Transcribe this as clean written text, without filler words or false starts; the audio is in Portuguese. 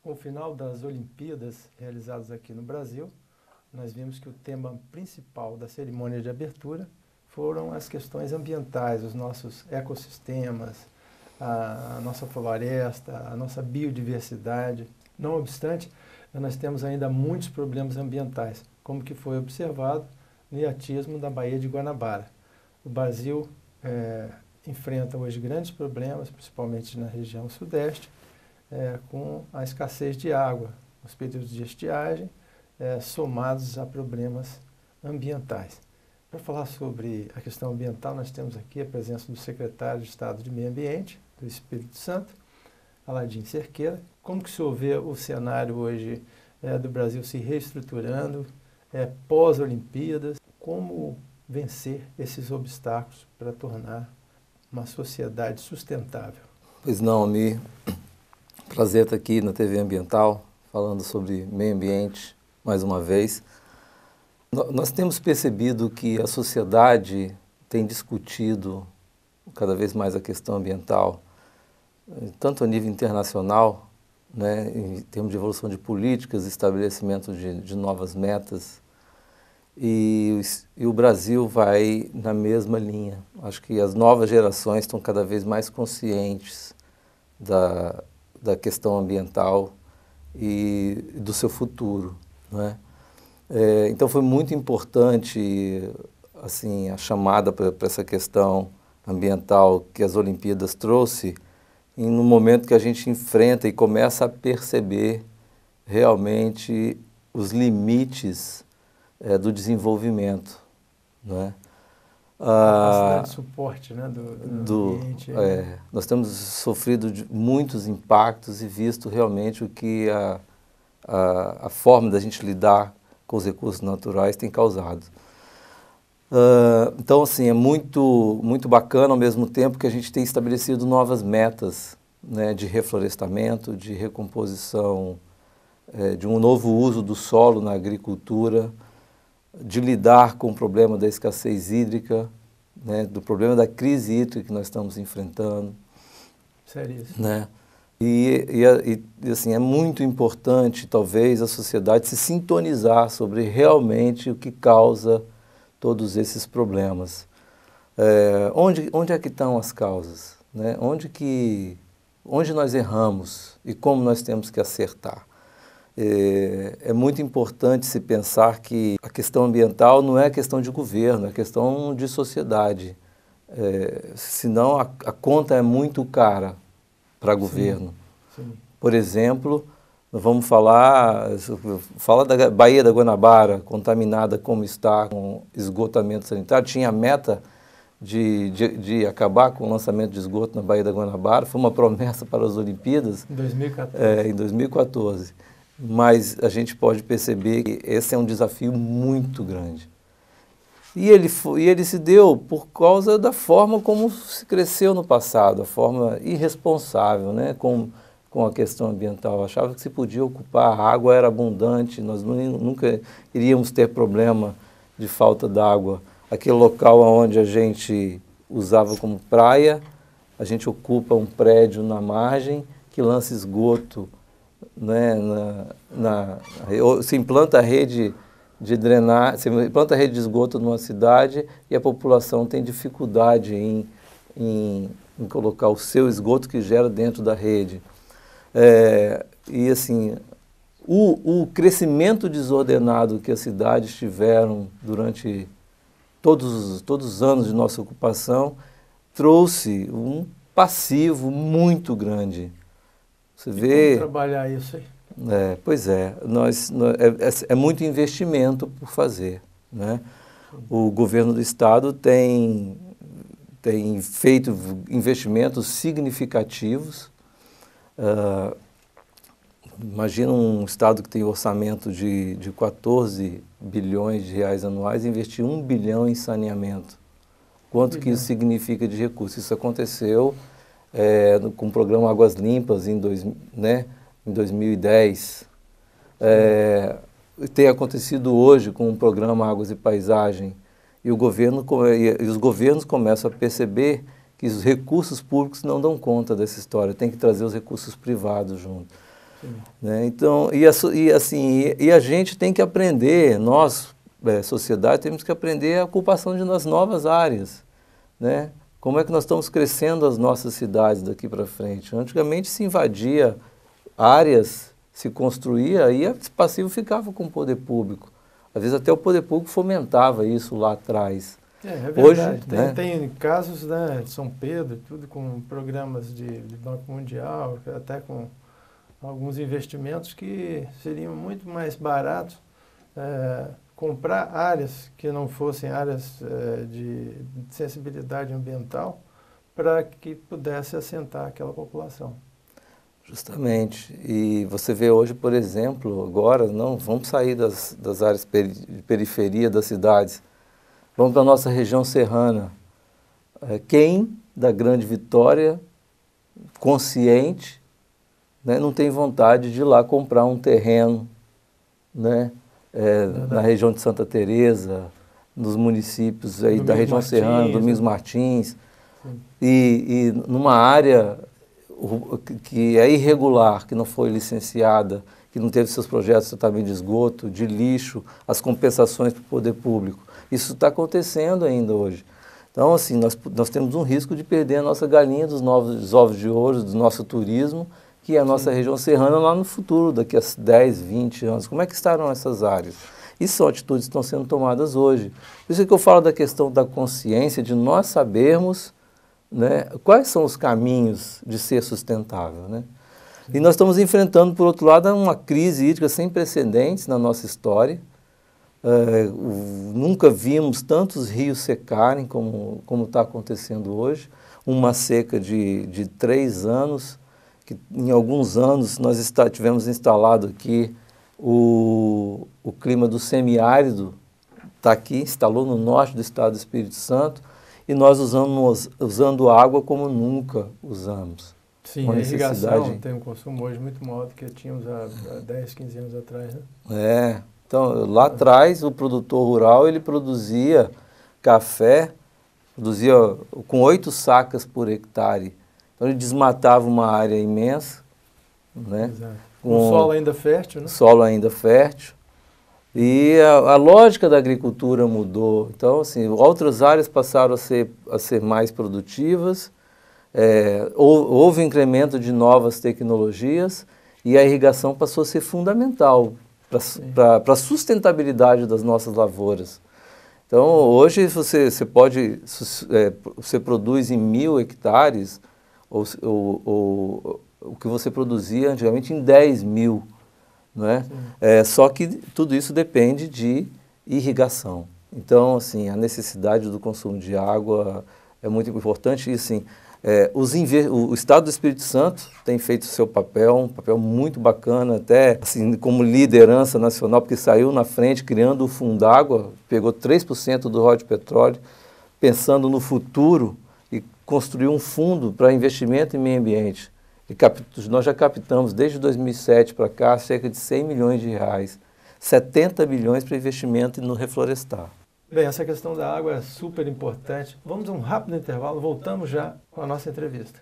Com o final das Olimpíadas realizadas aqui no Brasil, nós vimos que o tema principal da cerimônia de abertura foram as questões ambientais, os nossos ecossistemas, a nossa floresta, a nossa biodiversidade. Não obstante, nós temos ainda muitos problemas ambientais, como que foi observado no hiatismo da Baía de Guanabara. O Brasil enfrenta hoje grandes problemas, principalmente na região sudeste, com a escassez de água, os períodos de estiagem, somados a problemas ambientais. Para falar sobre a questão ambiental, nós temos aqui a presença do secretário de Estado de Meio Ambiente do Espírito Santo, Aladim Cerqueira. Como que o senhor vê o cenário hoje do Brasil se reestruturando, pós-Olimpíadas? Como vencer esses obstáculos para tornar uma sociedade sustentável? Pois não, Amir. Prazer estar aqui na TV Ambiental, falando sobre meio ambiente, mais uma vez. Nós temos percebido que a sociedade tem discutido cada vez mais a questão ambiental, tanto a nível internacional, né, em termos de evolução de políticas, estabelecimento de novas metas, e o Brasil vai na mesma linha. Acho que as novas gerações estão cada vez mais conscientes da questão ambiental e do seu futuro, né? Então foi muito importante assim, a chamada para essa questão ambiental que as Olimpíadas trouxe, no momento que a gente enfrenta e começa a perceber realmente os limites do desenvolvimento, né? A capacidade de suporte, né, do ambiente. Nós temos sofrido muitos impactos e visto realmente o que a forma da gente lidar com os recursos naturais tem causado. Então, assim, é muito, muito bacana ao mesmo tempo que a gente tem estabelecido novas metas, né, de reflorestamento, de recomposição, de um novo uso do solo na agricultura, de lidar com o problema da escassez hídrica, né, do problema da crise hídrica que nós estamos enfrentando. Seríssimo. Né? E assim, é muito importante, talvez, a sociedade se sintonizar sobre realmente o que causa todos esses problemas. Onde é que estão as causas? Né? Onde nós erramos e como nós temos que acertar? É muito importante se pensar que a questão ambiental não é questão de governo, é questão de sociedade. Senão a conta é muito cara para governo. Sim. Por exemplo, vamos fala da Baía da Guanabara, contaminada como está, com esgotamento sanitário. Tinha a meta de acabar com o lançamento de esgoto na Baía da Guanabara, foi uma promessa para as Olimpíadas. Em 2014. Em 2014. Mas a gente pode perceber que esse é um desafio muito grande. E ele se deu por causa da forma como se cresceu no passado, a forma irresponsável, né, com a questão ambiental. Achava que se podia ocupar, a água era abundante, nós nunca iríamos ter problema de falta d'água. Aquele local onde a gente usava como praia, a gente ocupa um prédio na margem que lança esgoto, né, se implanta a rede de drenar, se implanta a rede de esgoto numa cidade e a população tem dificuldade em colocar o seu esgoto que gera dentro da rede. E assim, o crescimento desordenado que as cidades tiveram durante todos os anos de nossa ocupação trouxe um passivo muito grande. Você vê... Como trabalhar isso aí? Pois é, é muito investimento por fazer, né? O governo do estado tem feito investimentos significativos. Imagina um estado que tem orçamento de 14 bilhões de reais anuais, investir 1 bilhão em saneamento. quanto que isso significa de recursos. Isso aconteceu com o programa Águas Limpas em 2010. Tem acontecido hoje com o programa Águas e Paisagem. E os governos começam a perceber que os recursos públicos não dão conta dessa história, tem que trazer os recursos privados junto. Né? Então, e a gente tem que aprender, nós, sociedade, temos que aprender a ocupação das novas áreas. Né? Como é que nós estamos crescendo as nossas cidades daqui para frente? Antigamente se invadia áreas, se construía e esse passivo ficava com o poder público. Às vezes até o poder público fomentava isso lá atrás. É verdade. Hoje, tem casos, né, de São Pedro, tudo com programas de Banco Mundial, até com alguns investimentos que seriam muito mais baratos comprar áreas que não fossem áreas de sensibilidade ambiental para que pudesse assentar aquela população. Justamente. E você vê hoje, por exemplo, agora, não, vamos sair das áreas de periferia das cidades, vamos para a nossa região serrana. Quem da Grande Vitória, consciente, né, não tem vontade de ir lá comprar um terreno, né, na região de Santa Teresa, nos municípios aí da região serrana, Domingos Martins, e numa área que é irregular, que não foi licenciada, que não teve seus projetos de tratamento de esgoto, de lixo, as compensações para o poder público. Isso está acontecendo ainda hoje. Então, assim, nós temos um risco de perder a nossa galinha dos ovos de ouro, do nosso turismo, que é a nossa região serrana lá no futuro, daqui a 10, 20 anos. Como é que estarão essas áreas? E são atitudes que estão sendo tomadas hoje. Por isso que eu falo da questão da consciência, de nós sabermos, né, quais são os caminhos de ser sustentável. Né? E nós estamos enfrentando, por outro lado, uma crise hídrica sem precedentes na nossa história. Nunca vimos tantos rios secarem como está acontecendo hoje. Uma seca de 3 anos, que em alguns anos nós tivemos instalado aqui o clima do semiárido, está aqui, instalou no norte do estado do Espírito Santo, e nós usando água como nunca usamos. Sim, a irrigação tem um consumo hoje muito maior do que tínhamos há 10, 15 anos atrás. Né? Então lá atrás o produtor rural ele produzia café, produzia com 8 sacas por hectare. Então ele desmatava uma área imensa, né? Com solo ainda fértil, né? Solo ainda fértil. E a lógica da agricultura mudou. Então, assim, outras áreas passaram a ser mais produtivas, houve incremento de novas tecnologias e a irrigação passou a ser fundamental para a sustentabilidade das nossas lavouras. Então, hoje você produz em 1.000 hectares o que você produzia antigamente em 10.000. Né? Só que tudo isso depende de irrigação. Então, assim, a necessidade do consumo de água é muito importante. E, assim, o Estado do Espírito Santo tem feito o seu papel, um papel muito bacana, até assim, como liderança nacional, porque saiu na frente criando o Fundágua, pegou 3% do royalties de petróleo, pensando no futuro e construiu um fundo para investimento em meio ambiente. Nós já captamos, desde 2007 para cá, cerca de 100 milhões de reais, 70 milhões para investimento no reflorestar. Bem, essa questão da água é super importante. Vamos a um rápido intervalo, voltamos já com a nossa entrevista.